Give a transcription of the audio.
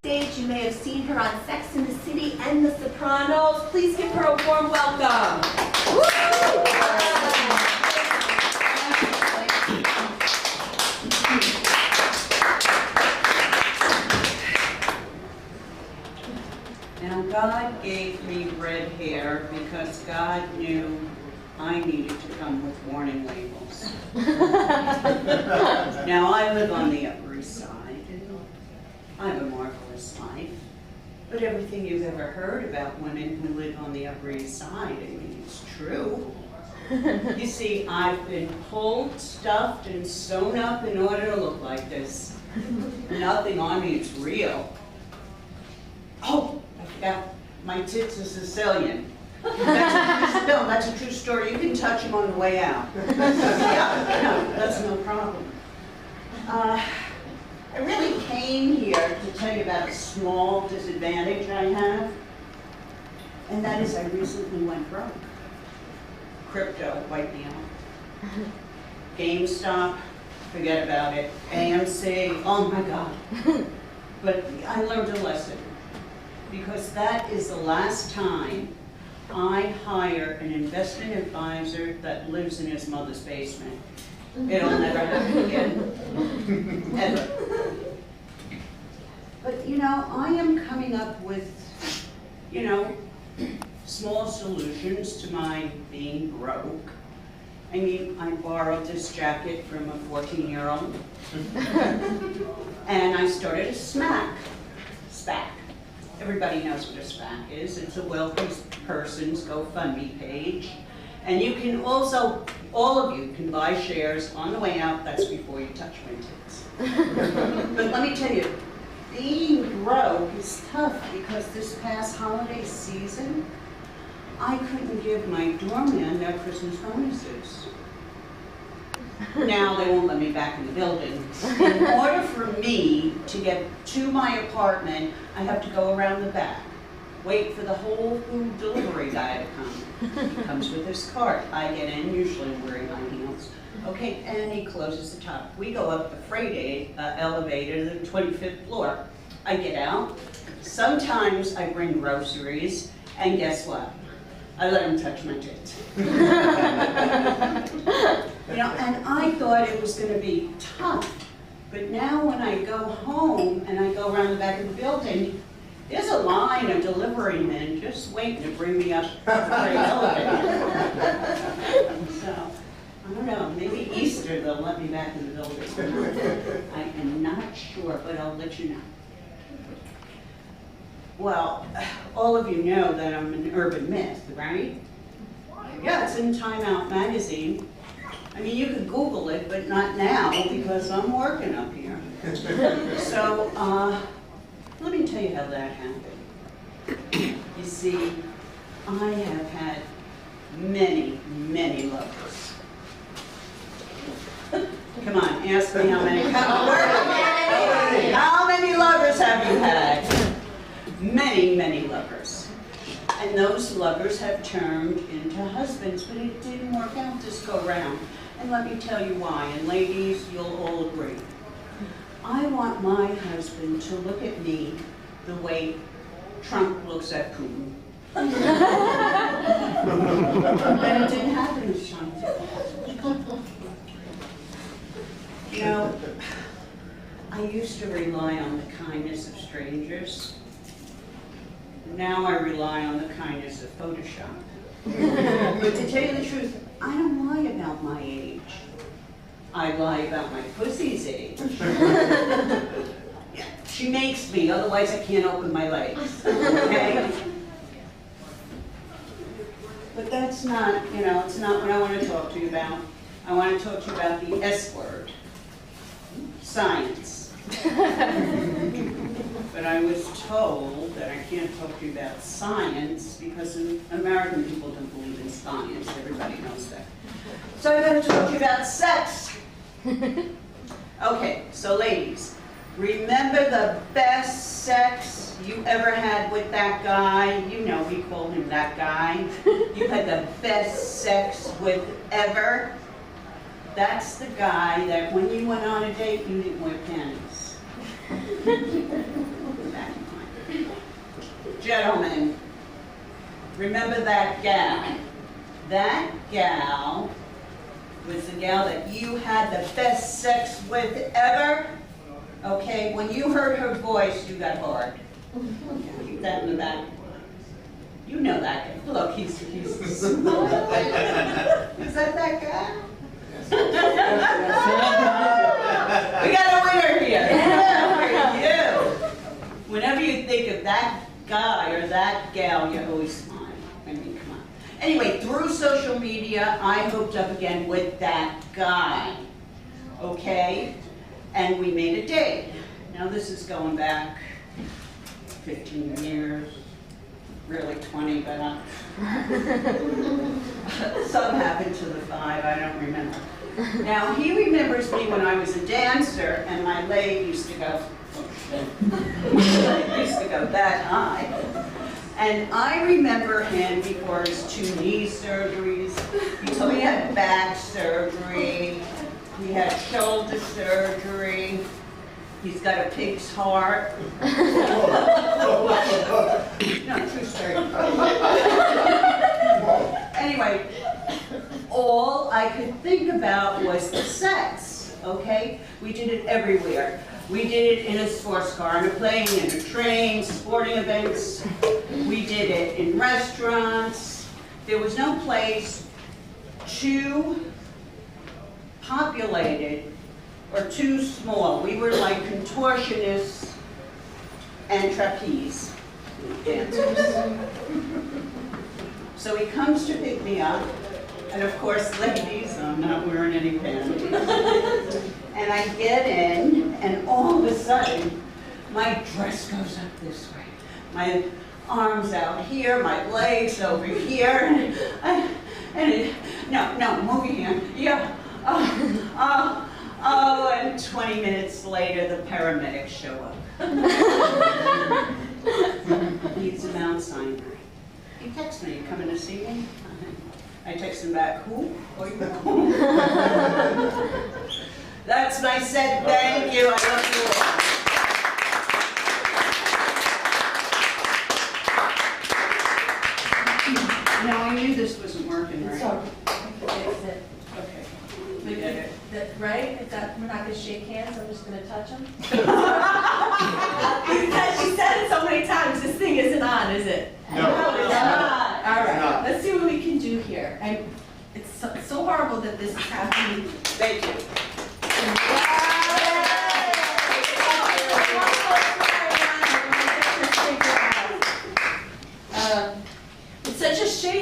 Stage, you may have seen her on Sex and the City and The Sopranos. Please give her a warm welcome. Now, God gave me red hair because God knew I needed to come with warning labels. Now, I live on the Upper East Side. I have a marvelous life. But everything you've ever heard about women who live on the Upper East Side, I mean, it's true. You see, I've been pulled, stuffed, and sewn up in order to look like this. Nothing on me is real. Oh, I forgot. My tits are Sicilian. That's a true story. You can touch them on the way out. Yeah, no, that's no problem. I really came here to tell you about a small disadvantage I have, and that is I recently went broke. Crypto wiped me out. GameStop, forget about it. AMC, oh my God. But I learned a lesson, because that is the last time I hire an investment advisor that lives in his mother's basement. It'll never happen again, ever. But you know, I am coming up with, you know, small solutions to my being broke. I mean, I borrowed this jacket from a 14-year-old, and I started a SPAC. Everybody knows what a SPAC is. It's a wealthy person's GoFundMe page. And you can also, all of you can buy shares on the way out. That's before you touch my tits. But let me tell you, being broke is tough, because this past holiday season, I couldn't give my doorman their Christmas bonuses. Now they won't let me back in the building. In order for me to get to my apartment, I have to go around the back, wait for the whole food delivery guy to come. He comes with his cart. I get in, usually wearing high heels. Okay, and he closes the top. We go up the freight elevator to the 25th floor. I get out. Sometimes I bring groceries, and guess what? I let him touch my tits. You know, and I thought it was going to be tough. But now when I go home and I go around the back of the building, there's a line of delivery men just waiting to bring me up the freight elevator. So, I don't know, maybe Easter they'll let me back in the building. I am not sure, but I'll let you know. Well, all of you know that I'm an urban myth, right? Yeah, it's in Time Out magazine. I mean, you could Google it, but not now, because I'm working up here. So, let me tell you how that happened. You see, I have had many, many lovers. Come on, ask me how many. How many lovers have you had? Many, many lovers. And those lovers have turned into husbands, but it didn't work out this go round. And let me tell you why, and ladies, you'll all agree. I want my husband to look at me the way Trump looks at Putin. And it didn't happen this time. You know, I used to rely on the kindness of strangers. Now I rely on the kindness of Photoshop. But to tell you the truth, I don't lie about my age. I lie about my pussy's age. She makes me, otherwise I can't open my legs, okay? But that's not, you know, it's not what I want to talk to you about. I want to talk to you about the S word, science. But I was told that I can't talk to you about science because American people don't believe in science. Everybody knows that. So I'm going to talk to you about sex. Okay, so ladies, remember the best sex you ever had with that guy? You know we call him that guy. You had the best sex with ever? That's the guy that when you went on a date, you didn't wear panties. Gentlemen, remember that gal? That gal was the gal that you had the best sex with ever? Okay, when you heard her voice, you got hard. Keep that in the back. You know that guy. Look, he's is that guy? We got a winner here. You. Whenever you think of that guy or that gal, you always smile. I mean, come on. Anyway, through social media, I hooked up again with that guy. Okay? And we made a date. Now this is going back 15 years. Really 20, but something happened to the 5, I don't remember. Now, he remembers me when I was a dancer, and my leg used to go, that high. And I remember him before his 2 knee surgeries. He told me he had back surgery, he had shoulder surgery, he's got a pig's heart. No, true story. Anyway, all I could think about was the sex, okay? We did it everywhere. We did it in a sports car, on a plane, in a train, sporting events. We did it in restaurants. There was no place too populated or too small. We were like contortionists and trapeze dancers. So he comes to pick me up, and of course, ladies, I'm not wearing any panties. And I get in, and all of a sudden, my dress goes up this way. My arms out here, my legs over here, no, move your hand. Yeah. And 20 minutes later, the paramedics show up. Needs a Mount Sinai. He texts me, you coming to see me? I text him back, who? Oh, you who? That's my set, thank you, I love you all. No, I knew this wasn't working right. So, fix it. Okay, we did it. Right? Is that, we're not gonna shake hands, I'm just gonna touch them? She said it so many times, this thing isn't on, is it? No. It's not. All right, not. let's see what we can do here. And it's so horrible that this is happening. Thank you. It's such a shame